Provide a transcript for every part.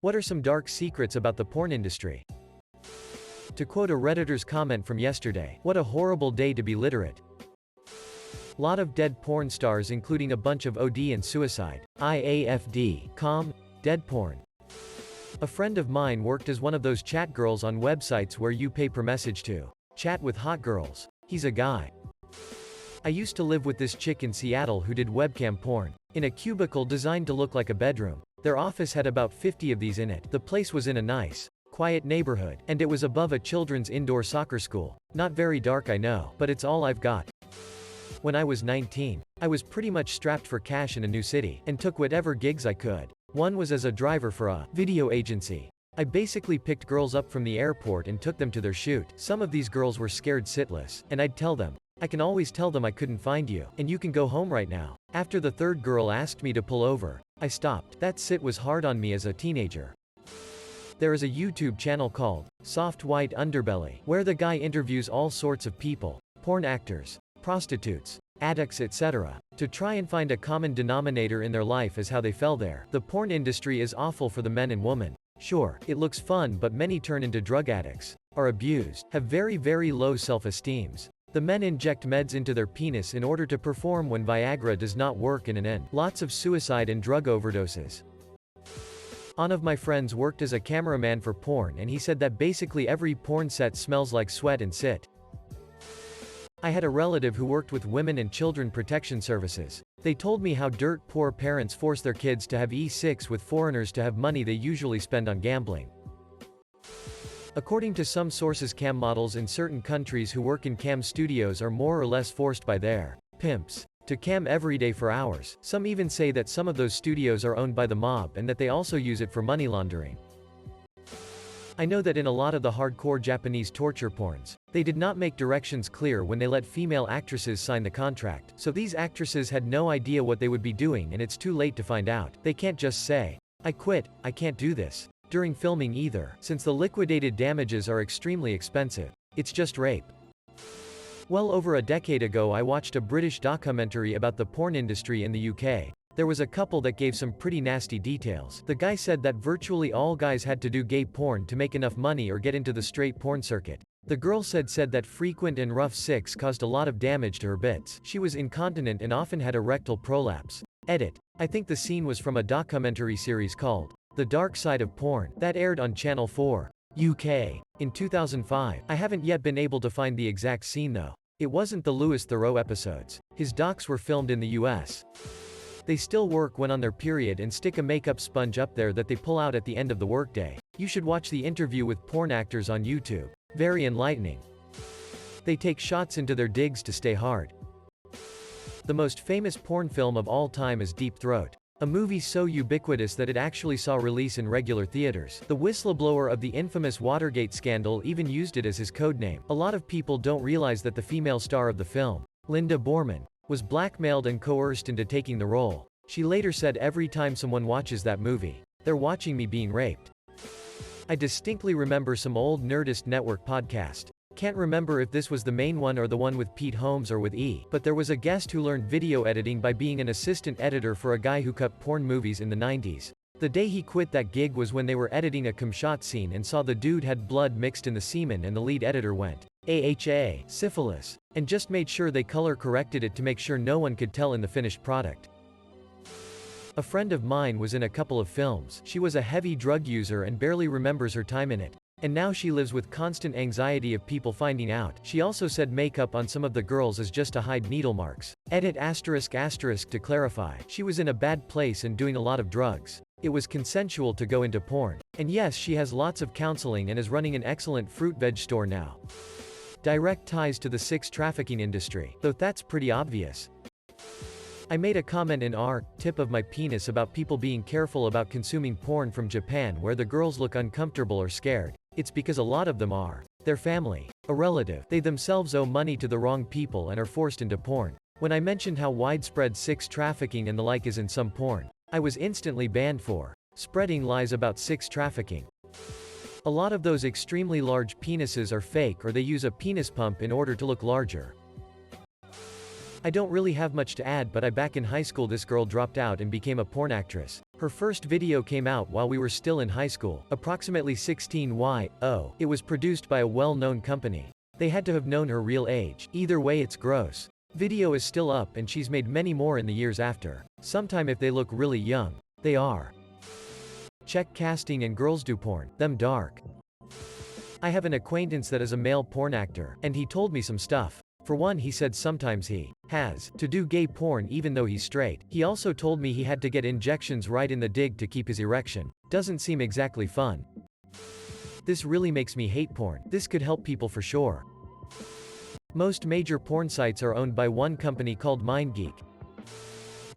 What are some dark secrets about the porn industry? To quote a Redditor's comment from yesterday, what a horrible day to be literate. Lot of dead porn stars including a bunch of OD and suicide. IAFD, dead porn. A friend of mine worked as one of those chat girls on websites where you pay per message to chat with hot girls. He's a guy. I used to live with this chick in Seattle who did webcam porn. In a cubicle designed to look like a bedroom. Their office had about 50 of these in it. The place was in a nice, quiet neighborhood, and it was above a children's indoor soccer school. Not very dark I know, but it's all I've got. When I was 19, I was pretty much strapped for cash in a new city, and took whatever gigs I could. One was as a driver for a video agency. I basically picked girls up from the airport and took them to their shoot. Some of these girls were scared shitless, and I'd tell them, I can always tell them I couldn't find you, and you can go home right now. After the third girl asked me to pull over, I stopped. That sit was hard on me as a teenager. There is a YouTube channel called Soft White Underbelly, where the guy interviews all sorts of people, porn actors, prostitutes, addicts, etc., to try and find a common denominator in their life as how they fell there. The porn industry is awful for the men and women. Sure, it looks fun, but many turn into drug addicts, are abused, have very low self-esteems. The men inject meds into their penis in order to perform when Viagra does not work in an end. Lots of suicide and drug overdoses. One of my friends worked as a cameraman for porn and he said that basically every porn set smells like sweat and sit. I had a relative who worked with women and children protection services. They told me how dirt poor parents force their kids to have E6 with foreigners to have money they usually spend on gambling. According to some sources, cam models in certain countries who work in cam studios are more or less forced by their pimps to cam every day for hours. Some even say that some of those studios are owned by the mob and that they also use it for money laundering. I know that in a lot of the hardcore Japanese torture porns, they did not make directions clear when they let female actresses sign the contract, so these actresses had no idea what they would be doing and it's too late to find out. They can't just say, I quit, I can't do this, during filming either, since the liquidated damages are extremely expensive. It's just rape. Well over a decade ago I watched a British documentary about the porn industry in the UK. There was a couple that gave some pretty nasty details. The guy said that virtually all guys had to do gay porn to make enough money or get into the straight porn circuit. The girl said that frequent and rough sex caused a lot of damage to her bits. She was incontinent and often had a rectal prolapse. Edit. I think the scene was from a documentary series called The Dark Side of Porn, that aired on Channel 4, UK, in 2005. I haven't yet been able to find the exact scene though. It wasn't the Louis Theroux episodes. His docs were filmed in the US. They still work when on their period and stick a makeup sponge up there that they pull out at the end of the workday. You should watch the interview with porn actors on YouTube. Very enlightening. They take shots into their digs to stay hard. The most famous porn film of all time is Deep Throat. A movie so ubiquitous that it actually saw release in regular theaters. The whistleblower of the infamous Watergate scandal even used it as his codename. A lot of people don't realize that the female star of the film, Linda Borman, was blackmailed and coerced into taking the role. She later said, every time someone watches that movie, they're watching me being raped. I distinctly remember some old Nerdist Network podcast. Can't remember if this was the main one or the one with Pete Holmes or with E, but there was a guest who learned video editing by being an assistant editor for a guy who cut porn movies in the 90s. The day he quit that gig was when they were editing a cum shot scene and saw the dude had blood mixed in the semen and the lead editor went, AHA, syphilis, and just made sure they color corrected it to make sure no one could tell in the finished product. A friend of mine was in a couple of films. She was a heavy drug user and barely remembers her time in it. And now she lives with constant anxiety of people finding out. She also said makeup on some of the girls is just to hide needle marks. Edit *** to clarify. She was in a bad place and doing a lot of drugs. It was consensual to go into porn. And yes, she has lots of counseling and is running an excellent fruit-veg store now. Direct ties to the sex trafficking industry, though that's pretty obvious. I made a comment in our tip of my penis about people being careful about consuming porn from Japan where the girls look uncomfortable or scared. It's because a lot of them are their family, a relative. They themselves owe money to the wrong people and are forced into porn. When I mentioned how widespread sex trafficking and the like is in some porn, I was instantly banned for spreading lies about sex trafficking. A lot of those extremely large penises are fake or they use a penis pump in order to look larger. I don't really have much to add, but back in high school this girl dropped out and became a porn actress. Her first video came out while we were still in high school, approximately 16. It was produced by a well-known company. They had to have known her real age. Either way, it's gross. Video is still up and she's made many more in the years after. Sometime if they look really young. They are. Check casting and girls do porn. Them dark. I have an acquaintance that is a male porn actor, and he told me some stuff. For one, he said sometimes he has to do gay porn even though he's straight. He also told me he had to get injections right in the dig to keep his erection. Doesn't seem exactly fun. This really makes me hate porn. This could help people for sure. Most major porn sites are owned by one company called MindGeek.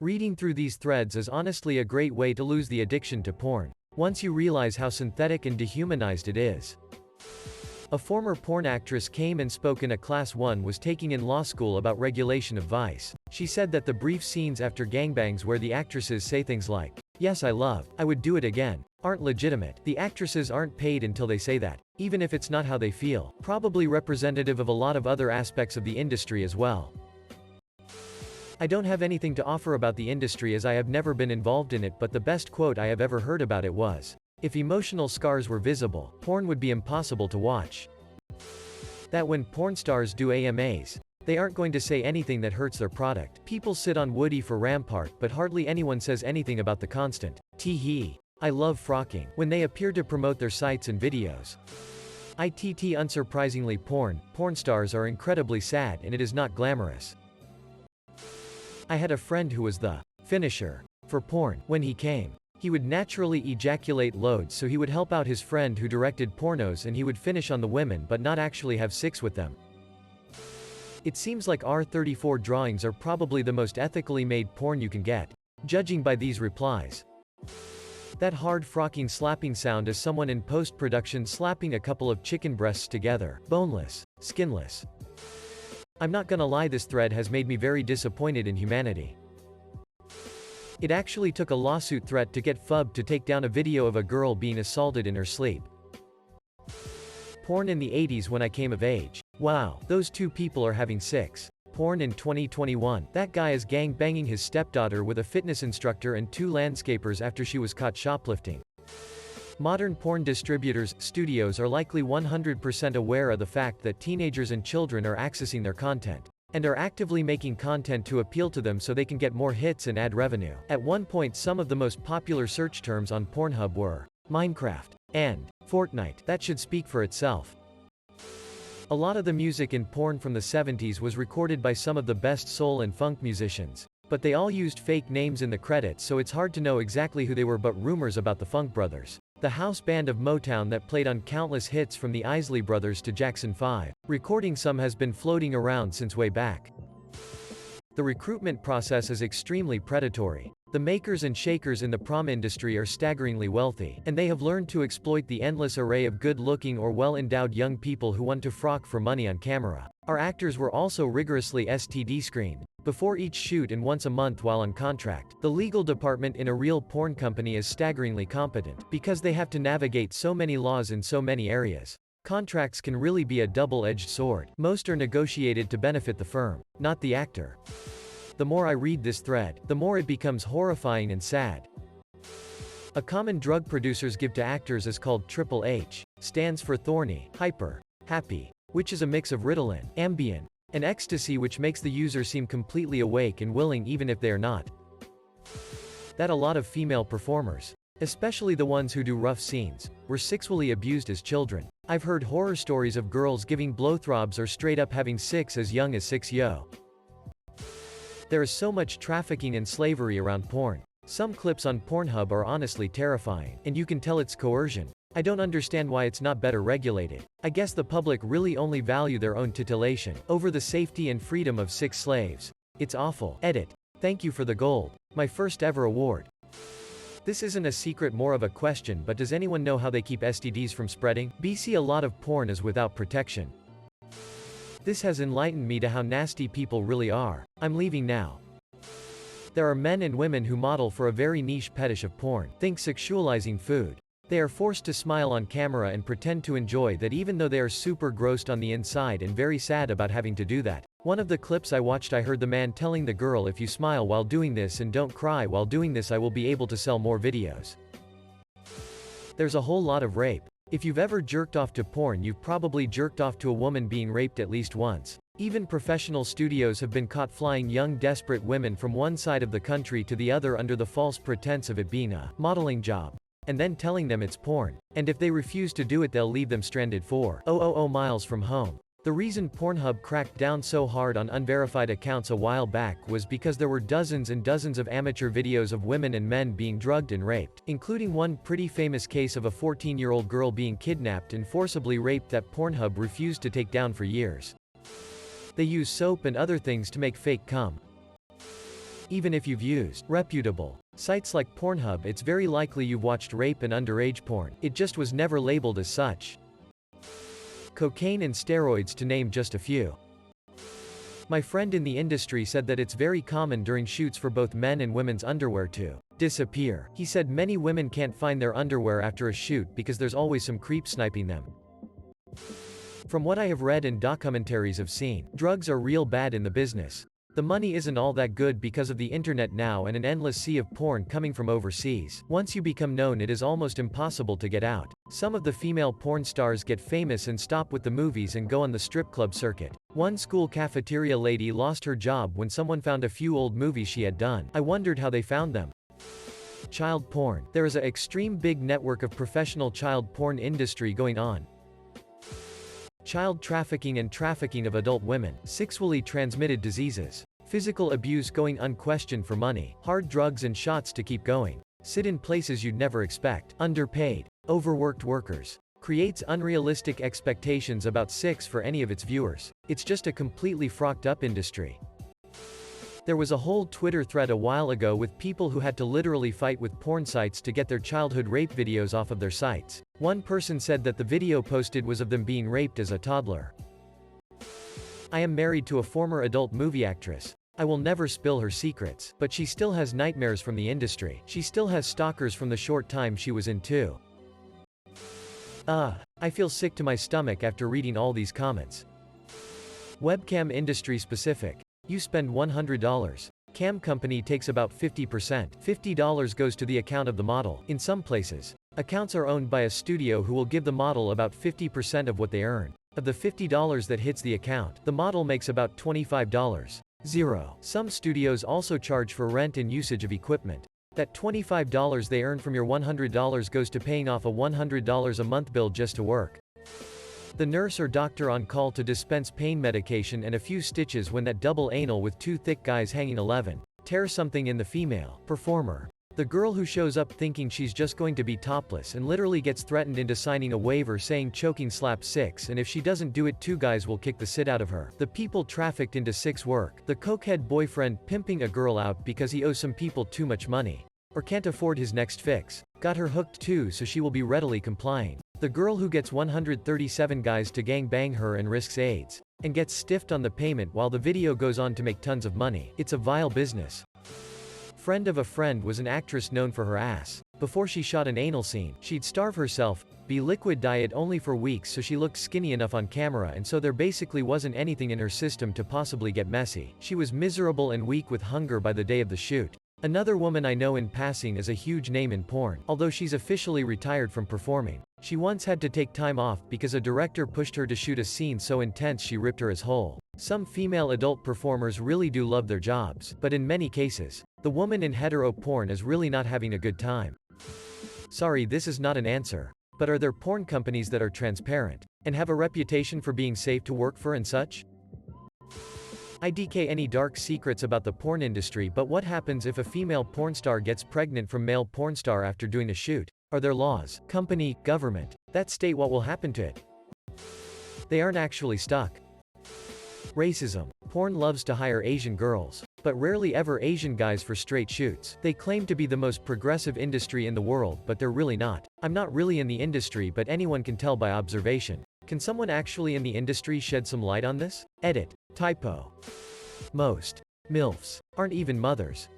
Reading through these threads is honestly a great way to lose the addiction to porn, once you realize how synthetic and dehumanized it is. A former porn actress came and spoke in a class 1 was taking in law school about regulation of vice. She said that the brief scenes after gangbangs where the actresses say things like, "Yes, I would do it again," aren't legitimate. The actresses aren't paid until they say that, even if it's not how they feel. Probably representative of a lot of other aspects of the industry as well. I don't have anything to offer about the industry as I have never been involved in it, but the best quote I have ever heard about it was, "If emotional scars were visible, porn would be impossible to watch." That when porn stars do AMAs, they aren't going to say anything that hurts their product. People sit on Woody for Rampart, but hardly anyone says anything about the constant, "Tee-hee. I love frocking," when they appear to promote their sites and videos. Unsurprisingly porn stars are incredibly sad and it is not glamorous. I had a friend who was the finisher for porn. When he came, he would naturally ejaculate loads, so he would help out his friend who directed pornos and he would finish on the women but not actually have sex with them. It seems like R34 drawings are probably the most ethically made porn you can get, judging by these replies. That hard frocking slapping sound is someone in post-production slapping a couple of chicken breasts together, boneless, skinless. I'm not gonna lie, this thread has made me very disappointed in humanity. It actually took a lawsuit threat to get FUB to take down a video of a girl being assaulted in her sleep. Porn in the 80s when I came of age. Wow, those two people are having sex. Porn in 2021. That guy is gang banging his stepdaughter with a fitness instructor and 2 landscapers after she was caught shoplifting. Modern porn distributors, studios are likely 100% aware of the fact that teenagers and children are accessing their content, and are actively making content to appeal to them so they can get more hits and ad revenue. At one point, some of the most popular search terms on Pornhub were Minecraft and Fortnite. That should speak for itself. A lot of the music in porn from the 70s was recorded by some of the best soul and funk musicians, but they all used fake names in the credits, so it's hard to know exactly who they were, but rumors about the Funk Brothers, the house band of Motown that played on countless hits from the Isley Brothers to Jackson 5. Recording some has been floating around since way back. The recruitment process is extremely predatory. The makers and shakers in the prom industry are staggeringly wealthy, and they have learned to exploit the endless array of good-looking or well-endowed young people who want to frock for money on camera. Our actors were also rigorously STD screened before each shoot and once a month while on contract. The legal department in a real porn company is staggeringly competent, because they have to navigate so many laws in so many areas. Contracts can really be a double-edged sword. Most are negotiated to benefit the firm, not the actor. The more I read this thread, the more it becomes horrifying and sad. A common drug producers give to actors is called Triple H, stands for thorny, hyper, happy, which is a mix of Ritalin, Ambien, and ecstasy, which makes the user seem completely awake and willing even if they are not. That a lot of female performers, especially the ones who do rough scenes, were sexually abused as children. I've heard horror stories of girls giving blowthrobs or straight up having sex as young as 6 yo. There is so much trafficking and slavery around porn. Some clips on Pornhub are honestly terrifying, and you can tell it's coercion. I don't understand why it's not better regulated. I guess the public really only value their own titillation over the safety and freedom of 6 slaves. It's awful. Edit. Thank you for the gold. My first ever award. This isn't a secret, more of a question, but does anyone know how they keep STDs from spreading? BC, a lot of porn is without protection. This has enlightened me to how nasty people really are. I'm leaving now. There are men and women who model for a very niche fetish of porn. Think sexualizing food. They are forced to smile on camera and pretend to enjoy that even though they are super grossed on the inside and very sad about having to do that. One of the clips I watched, I heard the man telling the girl, if you smile while doing this and don't cry while doing this, I will be able to sell more videos. There's a whole lot of rape. If you've ever jerked off to porn, you've probably jerked off to a woman being raped at least once. Even professional studios have been caught flying young desperate women from one side of the country to the other under the false pretense of it being a modeling job, and then telling them it's porn. And if they refuse to do it, they'll leave them stranded 4,000 miles from home. The reason Pornhub cracked down so hard on unverified accounts a while back was because there were dozens and dozens of amateur videos of women and men being drugged and raped, including one pretty famous case of a 14-year-old girl being kidnapped and forcibly raped that Pornhub refused to take down for years. They use soap and other things to make fake cum. Even if you've used reputable sites like Pornhub, it's very likely you've watched rape and underage porn. It just was never labeled as such. Cocaine and steroids, to name just a few. My friend in the industry said that it's very common during shoots for both men and women's underwear to disappear. He said many women can't find their underwear after a shoot because there's always some creep sniping them. From what I have read and documentaries have seen, drugs are real bad in the business. The money isn't all that good because of the internet now and an endless sea of porn coming from overseas. Once you become known, it is almost impossible to get out. Some of the female porn stars get famous and stop with the movies and go on the strip club circuit. One school cafeteria lady lost her job when someone found a few old movies she had done. I wondered how they found them. Child porn. There is an extreme big network of professional child porn industry going on. Child trafficking and trafficking of adult women, sexually transmitted diseases, physical abuse going unquestioned for money, hard drugs and shots to keep going, sit in places you'd never expect, underpaid, overworked workers, creates unrealistic expectations about sex for any of its viewers. It's just a completely frocked up industry. There was a whole Twitter thread a while ago with people who had to literally fight with porn sites to get their childhood rape videos off of their sites. One person said that the video posted was of them being raped as a toddler. I am married to a former adult movie actress. I will never spill her secrets, but she still has nightmares from the industry. She still has stalkers from the short time she was in too. I feel sick to my stomach after reading all these comments. Webcam industry specific. You spend $100. Cam company takes about 50%. $50 goes to the account of the model. In some places, accounts are owned by a studio who will give the model about 50% of what they earn. Of the $50 that hits the account, the model makes about $25. Some studios also charge for rent and usage of equipment. That $25 they earn from your $100 goes to paying off a $100 a month bill just to work. The nurse or doctor on call to dispense pain medication and a few stitches when that double anal with two thick guys hanging 11 tears something in the female performer. The girl who shows up thinking she's just going to be topless and literally gets threatened into signing a waiver saying choking slap 6, and if she doesn't do it, 2 guys will kick the shit out of her. The people trafficked into sex work. The cokehead boyfriend pimping a girl out because he owes some people too much money or can't afford his next fix. Got her hooked too, so she will be readily complying. The girl who gets 137 guys to gang bang her and risks AIDS, and gets stiffed on the payment while the video goes on to make tons of money. It's a vile business. Friend of a friend was an actress known for her ass. Before she shot an anal scene, she'd starve herself, be liquid diet only for weeks so she looked skinny enough on camera, and so there basically wasn't anything in her system to possibly get messy. She was miserable and weak with hunger by the day of the shoot. Another woman I know in passing is a huge name in porn, although she's officially retired from performing. She once had to take time off because a director pushed her to shoot a scene so intense she ripped her as whole. Some female adult performers really do love their jobs, but in many cases, the woman in hetero porn is really not having a good time. Sorry, this is not an answer. But are there porn companies that are transparent and have a reputation for being safe to work for and such? IDK any dark secrets about the porn industry, but what happens if a female porn star gets pregnant from male porn star after doing a shoot? Are there laws, company, government that state what will happen to it? They aren't actually stuck. Racism. Porn loves to hire Asian girls, but rarely ever Asian guys for straight shoots. They claim to be the most progressive industry in the world, but they're really not. I'm not really in the industry, but anyone can tell by observation. Can someone actually in the industry shed some light on this? Edit. Typo. Most MILFs aren't even mothers.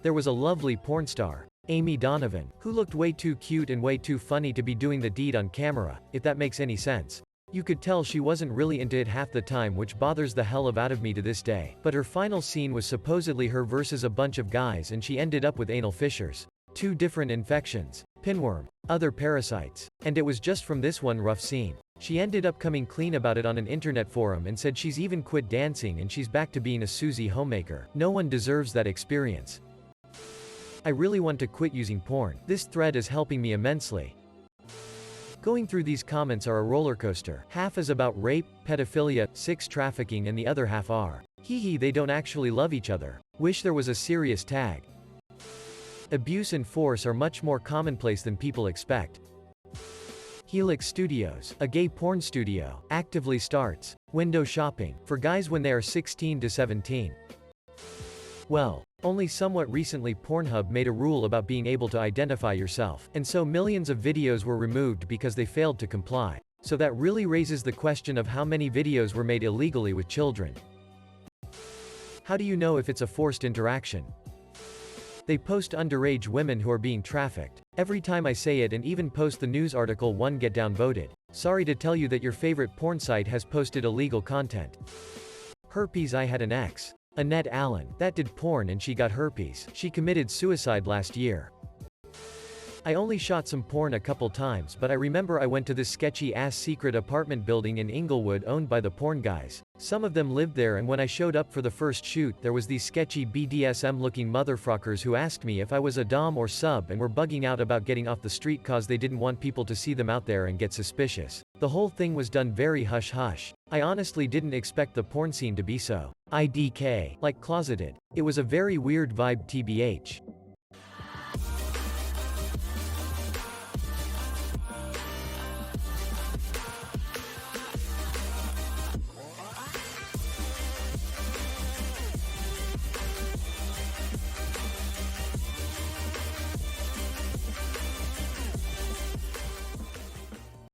There was a lovely porn star Amy Donovan, who looked way too cute and way too funny to be doing the deed on camera, if that makes any sense. You could tell she wasn't really into it half the time, which bothers the hell out of me to this day. But her final scene was supposedly her versus a bunch of guys and she ended up with anal fissures. 2 different infections. Pinworm. Other parasites. And it was just from this one rough scene. She ended up coming clean about it on an internet forum and said she's even quit dancing and she's back to being a Susie homemaker. No one deserves that experience. I really want to quit using porn. This thread is helping me immensely. Going through these comments are a roller coaster. Half is about rape, pedophilia, sex trafficking and the other half are, hee they don't actually love each other. Wish there was a serious tag. Abuse and force are much more commonplace than people expect. Helix Studios, a gay porn studio, actively starts window shopping for guys when they are 16 to 17. Well, only somewhat recently Pornhub made a rule about being able to identify yourself, and so millions of videos were removed because they failed to comply. So that really raises the question of how many videos were made illegally with children. How do you know if it's a forced interaction? They post underage women who are being trafficked. Every time I say it and even post the news article, one get downvoted. Sorry to tell you that your favorite porn site has posted illegal content. Herpes. I had an ex, Annette Allen, that did porn and she got herpes. She committed suicide last year. I only shot some porn a couple times, but I remember I went to this sketchy ass secret apartment building in Inglewood owned by the porn guys. Some of them lived there, and when I showed up for the first shoot, there was these sketchy BDSM looking motherfuckers who asked me if I was a dom or sub and were bugging out about getting off the street cause they didn't want people to see them out there and get suspicious. The whole thing was done very hush hush. I honestly didn't expect the porn scene to be so IDK, like closeted. It was a very weird vibe tbh.